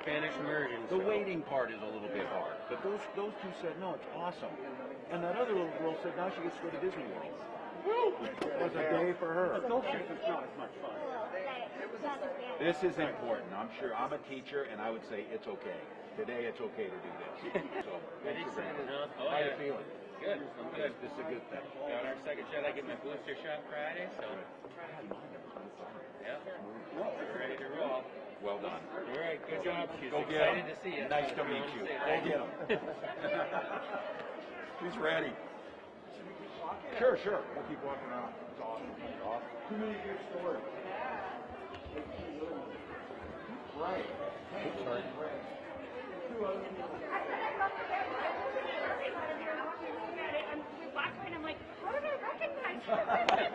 Spanish immersion. The waiting part is a little bit hard, but those two said, no, it's awesome. And that other little girl said, now she gets to go to Disney World. It was a day for her. It's not as much fun. This is important. I'm sure I'm a teacher, and I would say it's okay. Today, it's okay to do this. So, thanks for bringing it. How you feeling? Good. I'm good. This is a good thing. Got our second shot. I get my booster shot Friday, so yeah, we're ready to roll. Well done. All right, good job. She's Go get excited him. to see you. Nice to meet you. Go get him. He's ready. Sure. We'll keep walking around. It's awesome. Too many good stories. Right. Sorry. I'm like, how did I recognize him?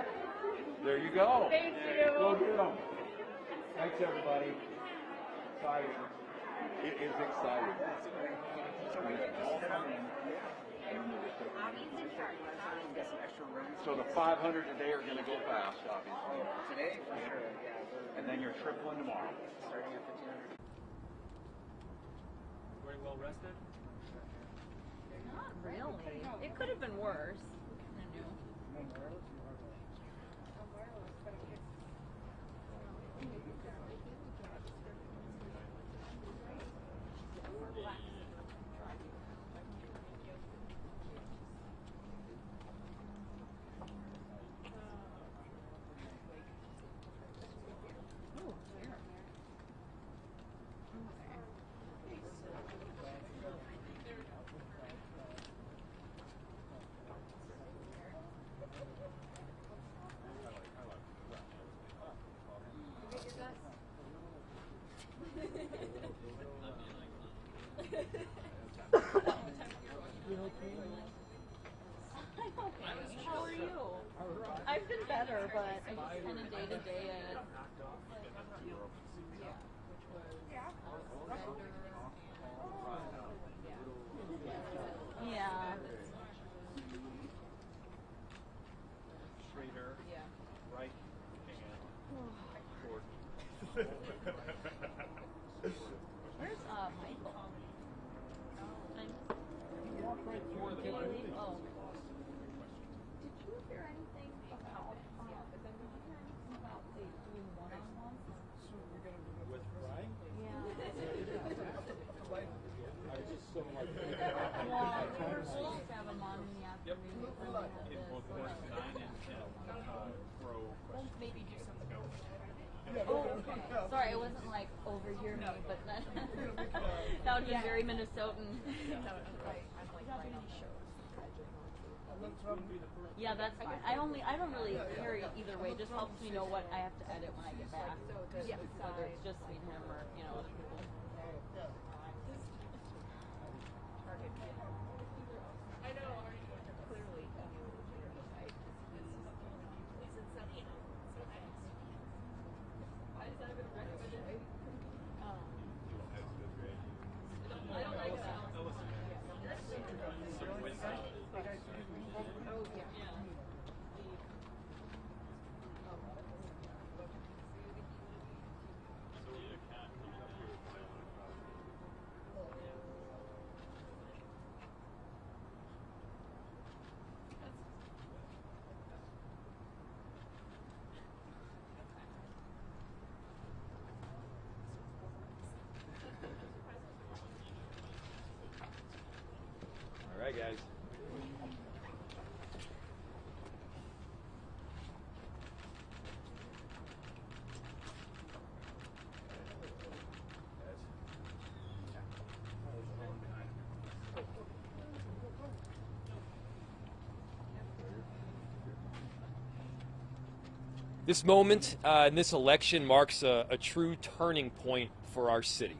There you go. Thank you. Go get them. Thanks, everybody. Exciting. It is exciting. So the 500 today are going to go fast, obviously. Today, for sure, yeah. And then you're tripling tomorrow. Starting at 1,500. Very well rested. Not really. It could have been worse. I knew. How are you? I've been better, but I just kind of day to day it. Yeah. Straighter. Yeah. Right hand. Forward. Where's Michael? Kaylee? Oh. Did you hear anything about they doing one-on-one? With Fry? Yeah. I was just so like. Well, we were supposed to have him on in the afternoon. In both course 9 and 10 pro Well, questions. maybe do something. Oh, okay. Sorry, I wasn't like over here, but that would be very Minnesotan. Yeah, that's fine. I don't really care either way. It just helps me know what I have to edit when I get back. Yeah. Whether it's just me and him or other people. I know. Clearly. Why is that even recommended? I don't like that. Oh, yeah. All right, guys. This moment in this election marks a true turning point for our city.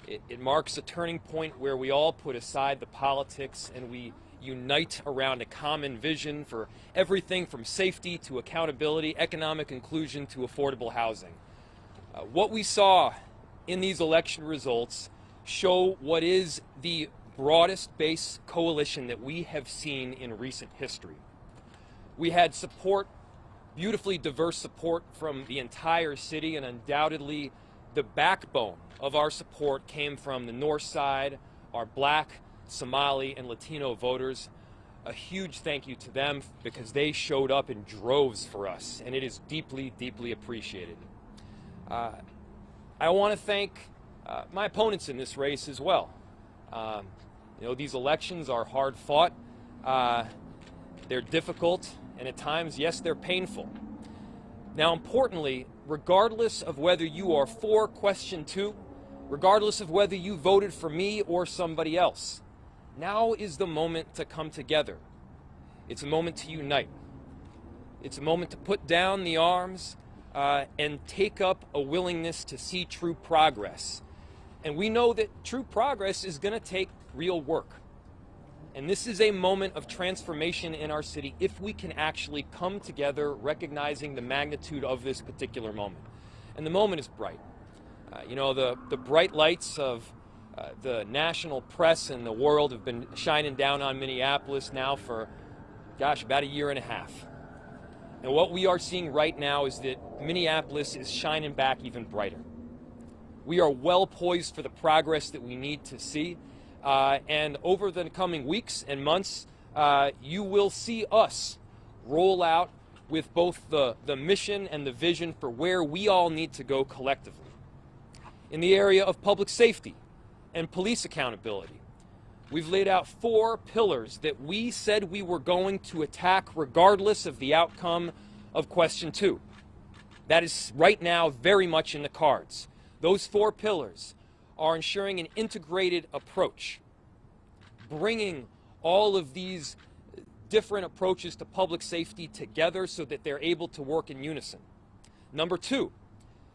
It marks a turning point where we all put aside the politics and we unite around a common vision for everything from safety to accountability, economic inclusion to affordable housing. What we saw in these election results show what is the broadest base coalition that we have seen in recent history. We had support, beautifully diverse support from the entire city, and undoubtedly the backbone of our support came from the North Side, our Black, Somali, and Latino voters. A huge thank you to them because they showed up in droves for us, and it is deeply, deeply appreciated. I want to thank my opponents in this race as well. These elections are hard fought. They're difficult, and at times, yes, they're painful. Now, importantly, regardless of whether you are for question 2, regardless of whether you voted for me or somebody else, now is the moment to come together. It's a moment to unite. It's a moment to put down the arms and take up a willingness to see true progress. And we know that true progress is going to take real work. And this is a moment of transformation in our city if we can actually come together recognizing the magnitude of this particular moment. And the moment is bright. The bright lights of the national press and the world have been shining down on Minneapolis now for, about a year and a half. And what we are seeing right now is that Minneapolis is shining back even brighter. We are well poised for the progress that we need to see. And over the coming weeks and months, you will see us roll out with both the mission and the vision for where we all need to go collectively. In the area of public safety and police accountability, we've laid out 4 pillars that we said we were going to attack regardless of the outcome of question 2. That is right now very much in the cards. Those 4 pillars are ensuring an integrated approach, bringing all of these different approaches to public safety together so that they're able to work in unison. Number 2,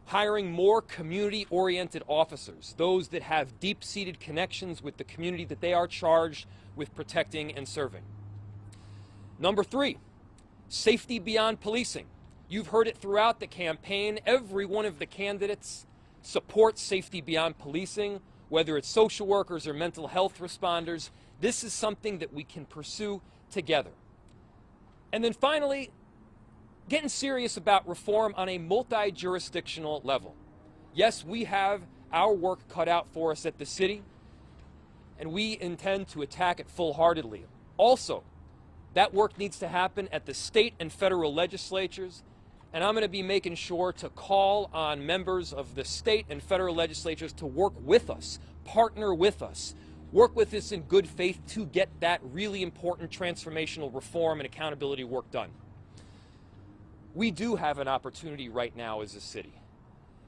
hiring more community-oriented officers, those that have deep-seated connections with the community that they are charged with protecting and serving. Number 3, safety beyond policing. You've heard it throughout the campaign. Every one of the candidates supports safety beyond policing, whether it's social workers or mental health responders. This is something that we can pursue together. And then finally, getting serious about reform on a multi-jurisdictional level. Yes, we have our work cut out for us at the city, and we intend to attack it full-heartedly. Also, that work needs to happen at the state and federal legislatures, and I'm going to be making sure to call on members of the state and federal legislatures to work with us, partner with us, work with us in good faith to get that really important transformational reform and accountability work done. We do have an opportunity right now as a city,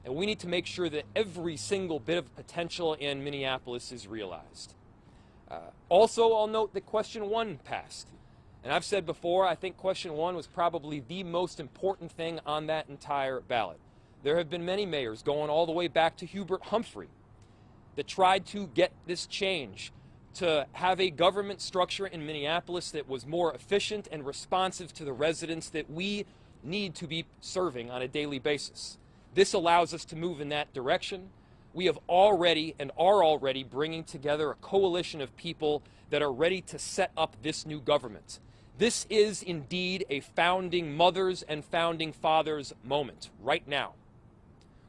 and we need to make sure that every single bit of potential in Minneapolis is realized. Also, I'll note that question 1 passed. And I've said before, I think question 1 was probably the most important thing on that entire ballot. There have been many mayors, going all the way back to Hubert Humphrey, that tried to get this change, to have a government structure in Minneapolis that was more efficient and responsive to the residents that we need to be serving on a daily basis. This allows us to move in that direction. We have already and are already bringing together a coalition of people that are ready to set up this new government. This is indeed a founding mothers and founding fathers moment right now.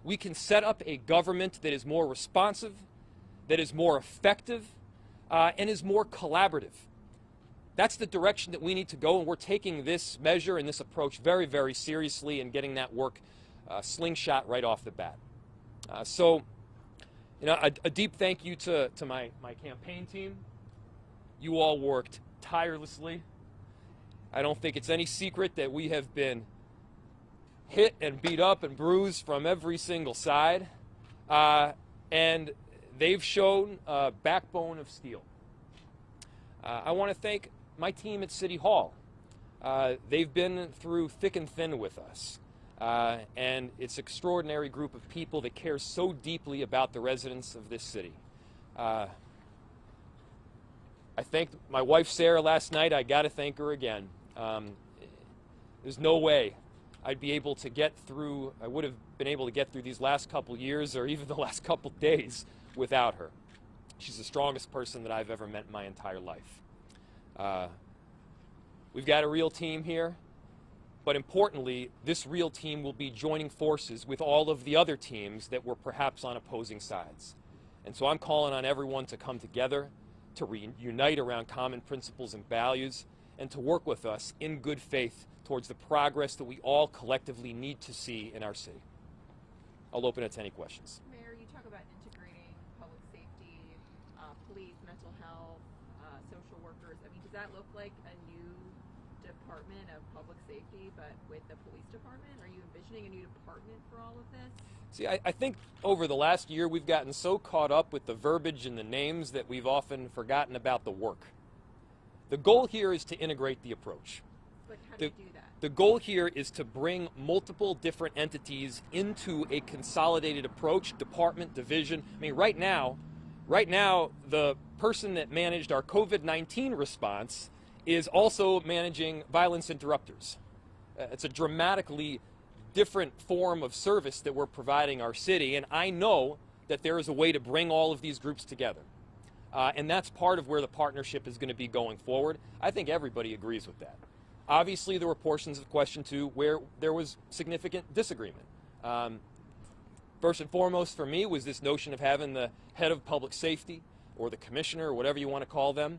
We can set up a government that is more responsive, that is more effective, and is more collaborative. That's the direction that we need to go, and we're taking this measure and this approach very, very seriously and getting that work slingshot right off the bat. A deep thank you to my campaign team. You all worked tirelessly. I don't think it's any secret that we have been hit and beat up and bruised from every single side, and they've shown a backbone of steel. I want to thank my team at City Hall. They've been through thick and thin with us, and it's an extraordinary group of people that cares so deeply about the residents of this city. I thanked my wife Sarah last night. I got to thank her again. There's no way I'd be able to get through, I would have been able to get through these last couple years or even the last couple days without her. She's the strongest person that I've ever met in my entire life. We've got a real team here. But importantly, this real team will be joining forces with all of the other teams that were perhaps on opposing sides. And so I'm calling on everyone to come together, to reunite around common principles and values, and to work with us in good faith towards the progress that we all collectively need to see in our city. I'll open it to any questions. Mayor, you talk about integrating public safety, police, mental health, social workers. I mean, does that look like a new department of public safety, but with the police department? Are you envisioning a new department for all of this? See, I think over the last year we've gotten so caught up with the verbiage and the names that we've often forgotten about the work. The goal here is to integrate the approach. But how do you do that? The goal here is to bring multiple different entities into a consolidated approach, department, division. I mean, right now, the person that managed our COVID-19 response is also managing violence interrupters. It's a dramatically different form of service that we're providing our city, and I know that there is a way to bring all of these groups together. And that's part of where the partnership is going to be going forward. I think everybody agrees with that. Obviously, there were portions of question 2 where there was significant disagreement. First and foremost for me was this notion of having the head of public safety, or the commissioner, or whatever you want to call them,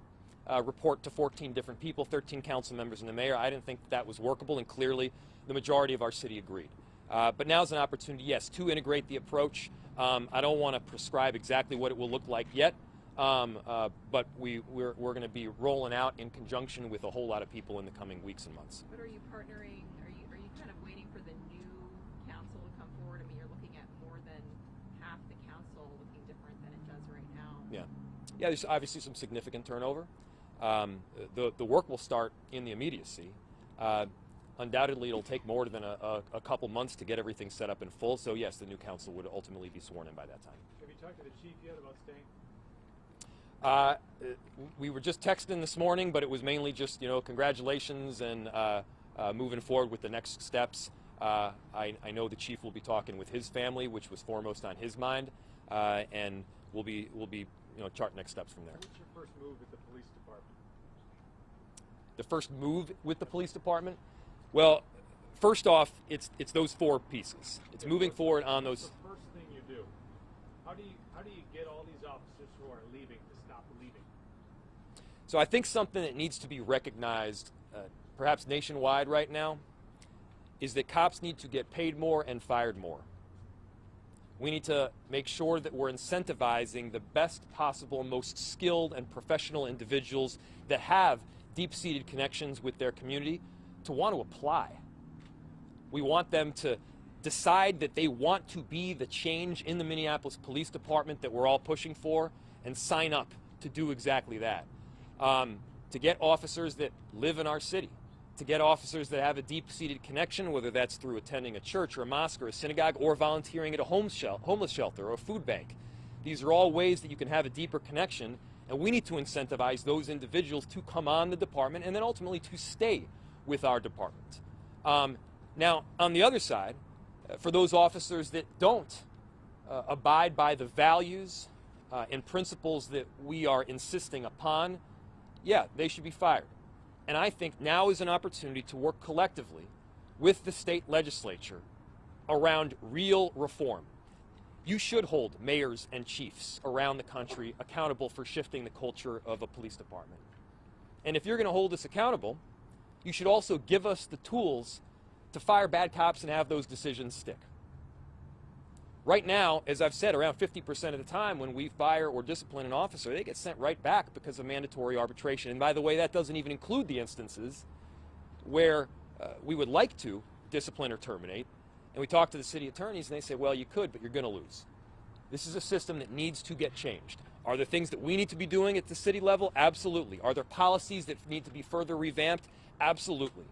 report to 14 different people, 13 council members and the mayor. I didn't think that was workable, and clearly the majority of our city agreed. But now's an opportunity, yes, to integrate the approach. I don't want to prescribe exactly what it will look like yet, but we're going to be rolling out in conjunction with a whole lot of people in the coming weeks and months. But are you partnering? Are you kind of waiting for the new council to come forward? I mean, you're looking at more than half the council looking different than it does right now. Yeah, there's obviously some significant turnover. The work will start in the immediacy. Undoubtedly, it'll take more than a couple months to get everything set up in full. So yes, the new council would ultimately be sworn in by that time. Have you talked to the chief yet about staying? We were just texting this morning, but it was mainly just, congratulations and moving forward with the next steps. I know the chief will be talking with his family, which was foremost on his mind, and we'll be chart next steps from there. What's your first move with the police department? The first move with the police department? Well, first off, it's those 4 pieces. It's moving forward on those. What's the first thing you do? How do you get all these officers who are leaving to stop leaving? So I think something that needs to be recognized, perhaps nationwide right now, is that cops need to get paid more and fired more. We need to make sure that we're incentivizing the best possible, most skilled and professional individuals that have deep-seated connections with their community to want to apply. We want them to decide that they want to be the change in the Minneapolis Police Department that we're all pushing for, and sign up to do exactly that. To get officers that live in our city, to get officers that have a deep-seated connection, whether that's through attending a church or a mosque or a synagogue, or volunteering at a homeless shelter or a food bank. These are all ways that you can have a deeper connection, and we need to incentivize those individuals to come on the department and then ultimately to stay with our department. Now, on the other side, for those officers that don't abide by the values and principles that we are insisting upon, yeah, they should be fired. And I think now is an opportunity to work collectively with the state legislature around real reform. You should hold mayors and chiefs around the country accountable for shifting the culture of a police department. And if you're going to hold us accountable, you should also give us the tools to fire bad cops and have those decisions stick. Right now, as I've said, around 50% of the time when we fire or discipline an officer, they get sent right back because of mandatory arbitration. And by the way, that doesn't even include the instances where we would like to discipline or terminate. And we talk to the city attorneys and they say, well, you could, but you're going to lose. This is a system that needs to get changed. Are there things that we need to be doing at the city level? Absolutely. Are there policies that need to be further revamped? Absolutely.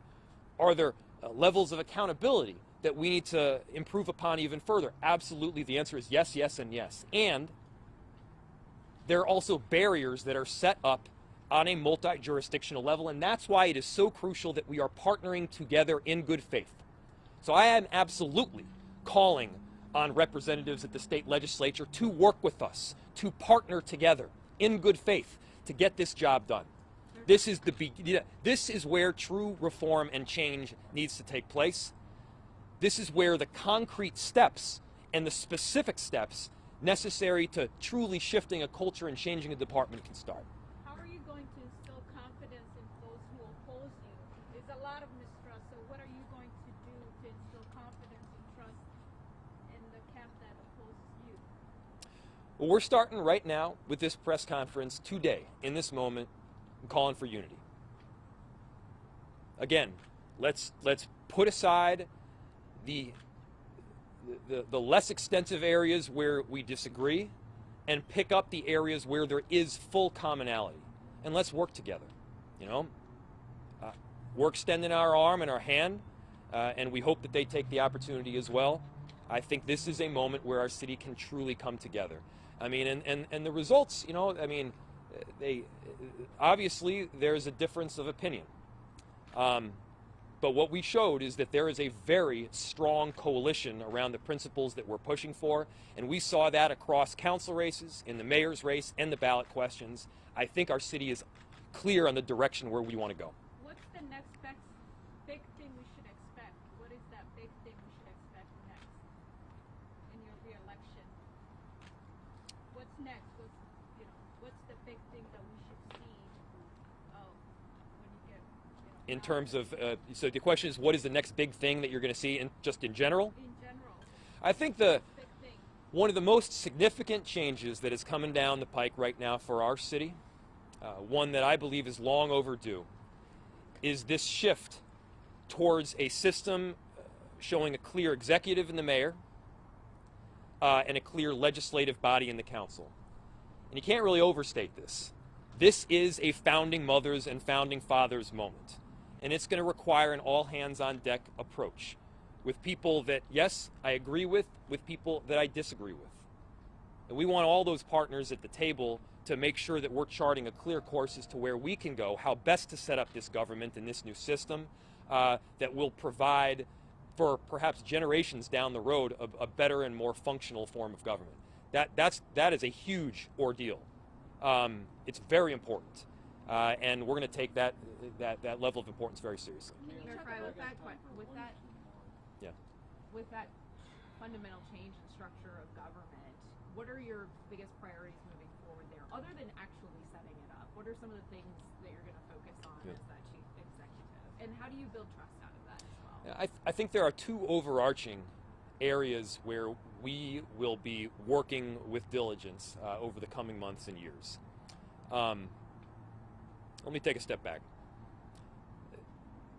Are there levels of accountability that we need to improve upon even further? Absolutely. The answer is yes, yes, and yes. And there are also barriers that are set up on a multi-jurisdictional level, and that's why it is so crucial that we are partnering together in good faith. So I am absolutely calling on representatives at the state legislature to work with us, to partner together in good faith to get this job done. There's This is this is where true reform and change needs to take place. This is where the concrete steps and the specific steps necessary to truly shifting a culture and changing a department can start. How are you going to instill confidence in those who oppose you? There's a lot of mistrust, so what are you going to do to instill confidence and trust in the camp that opposes you? Well, we're starting right now with this press conference today, in this moment, and calling for unity. Again, let's put aside the less extensive areas where we disagree and pick up the areas where there is full commonality. And let's work together, you know. We're extending our arm and our hand, and we hope that they take the opportunity as well. I think this is a moment where our city can truly come together. I mean, and the results, you know, I mean, obviously there's a difference of opinion. But what we showed is that there is a very strong coalition around the principles that we're pushing for, and we saw that across council races, in the mayor's race, and the ballot questions. I think our city is clear on the direction where we want to go. What's the next big thing we should expect? What is that big thing we should expect next in your reelection? What's next? What's the big thing that we should see when you get, In terms of, so the question is, what is the next big thing that you're going to see, just in general? in general? I think Big thing. one of the most significant changes that is coming down the pike right now for our city, one that I believe is long overdue, is this shift towards a system showing a clear executive in the mayor and a clear legislative body in the council. And you can't really overstate this. This is a founding mothers and founding fathers moment. And it's going to require an all-hands-on-deck approach with people that, yes, I agree with people that I disagree with. And we want all those partners at the table to make sure that we're charting a clear course as to where we can go, how best to set up this government and this new system that will provide for perhaps generations down the road a better and more functional form of government. That is a huge ordeal. It's very important. And we're going to take that level of importance very seriously. Mayor Frey, with that fundamental change in structure of government, what are your biggest priorities moving forward there, other than actually setting it up? What are some of the things that you're going to focus on as that chief executive? And how do you build trust out of that as well? I think there are two overarching areas where we will be working with diligence over the coming months and years. Let me take a step back.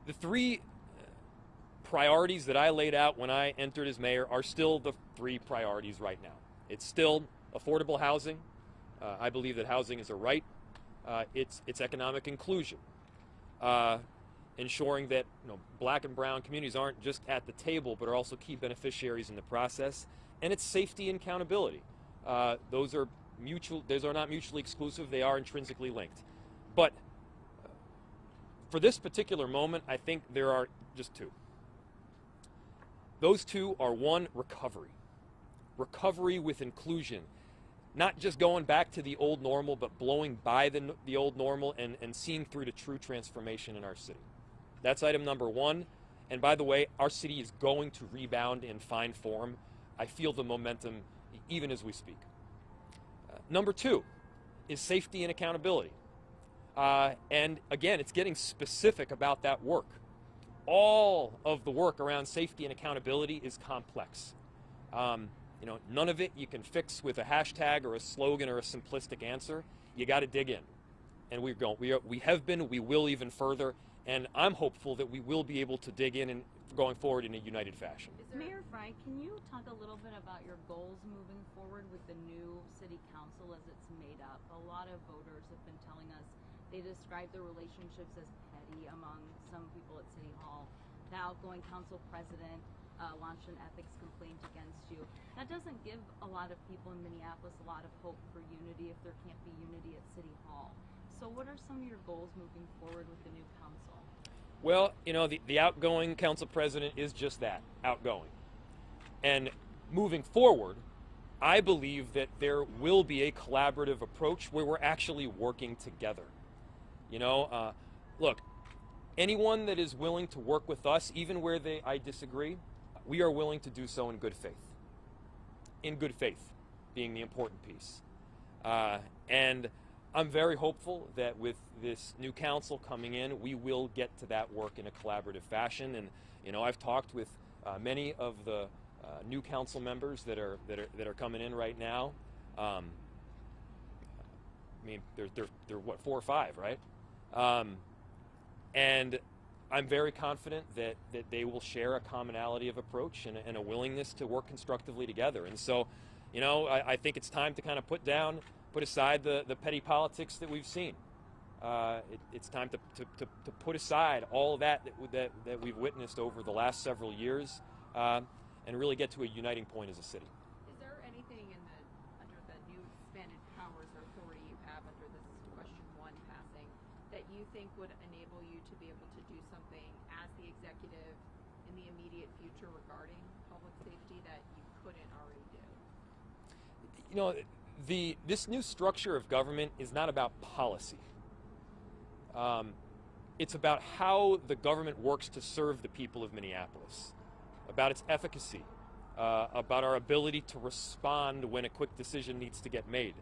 The three priorities that I laid out when I entered as mayor are still the three priorities right now. It's still affordable housing. I believe that housing is a right. It's economic inclusion. Ensuring that black and brown communities aren't just at the table but are also key beneficiaries in the process. And it's safety and accountability. Those are not mutually exclusive. They are intrinsically linked. But for this particular moment, I think there are just two. Those two are, one, recovery. Recovery with inclusion. Not just going back to the old normal, but blowing by the old normal and seeing through to true transformation in our city. That's item number one. And by the way, our city is going to rebound in fine form. I feel the momentum even as we speak. Number two is safety and accountability. And again, it's getting specific about that work. All of the work around safety and accountability is complex. None of it you can fix with a hashtag or a slogan or a simplistic answer. You got to dig in. And we have been, we will even further. And I'm hopeful that we will be able to dig in and going forward in a united fashion. Mayor Frey, can you talk a little bit about your goals moving forward with the new city council as it's made up? A lot of voters have been telling us they describe the relationships as petty among some people at City Hall. The outgoing council president launched an ethics complaint against you. That doesn't give a lot of people in Minneapolis a lot of hope for unity if there can't be unity at City Hall. So what are some of your goals moving forward with the new council? Well, the outgoing council president is just that, outgoing. And moving forward, I believe that there will be a collaborative approach where we're actually working together. Look, anyone that is willing to work with us, even where I disagree, we are willing to do so in good faith. In good faith being the important piece. And I'm very hopeful that with this new council coming in, we will get to that work in a collaborative fashion. And I've talked with many of the new council members that are coming in right now. I mean, they're what, 4 or 5, right? And I'm very confident that they will share a commonality of approach and a willingness to work constructively together. And so, I think it's time to kind of put aside the petty politics that we've seen. It's time to put aside all that we've witnessed over the last several years and really get to a uniting point as a city. Is there anything under the new expanded powers or authority you have under this question 1 passing that you think would enable you to be able to do something as the executive in the immediate future regarding public safety that you couldn't already do? This new structure of government is not about policy. It's about how the government works to serve the people of Minneapolis, about its efficacy, about our ability to respond when a quick decision needs to get made.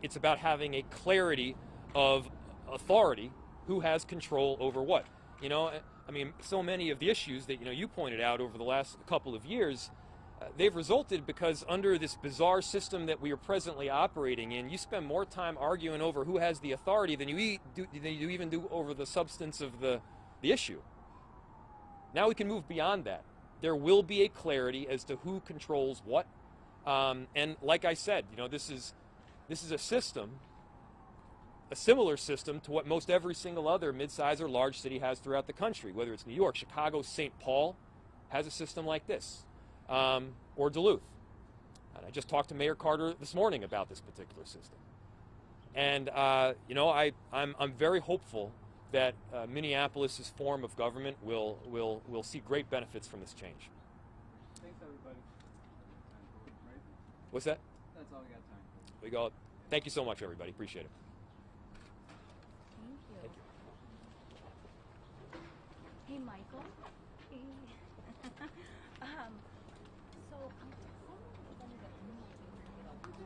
It's about having a clarity of authority, who has control over what. So many of the issues that you pointed out over the last couple of years, they've resulted because under this bizarre system that we are presently operating in, you spend more time arguing over who has the authority than you even do over the substance of the issue. Now we can move beyond that. There will be a clarity as to who controls what. And like I said, this is a system, a similar system to what most every single other mid-size or large city has throughout the country, whether it's New York, Chicago, St. Paul has a system like this. Or Duluth. And I just talked to Mayor Carter this morning about this particular system. And I'm very hopeful that Minneapolis' form of government will see great benefits from this change. Thanks, everybody. Right? What's that? That's all we got time for. We go. Thank you so much, everybody. Appreciate it. Thank you. Hey, Michael. Hey. So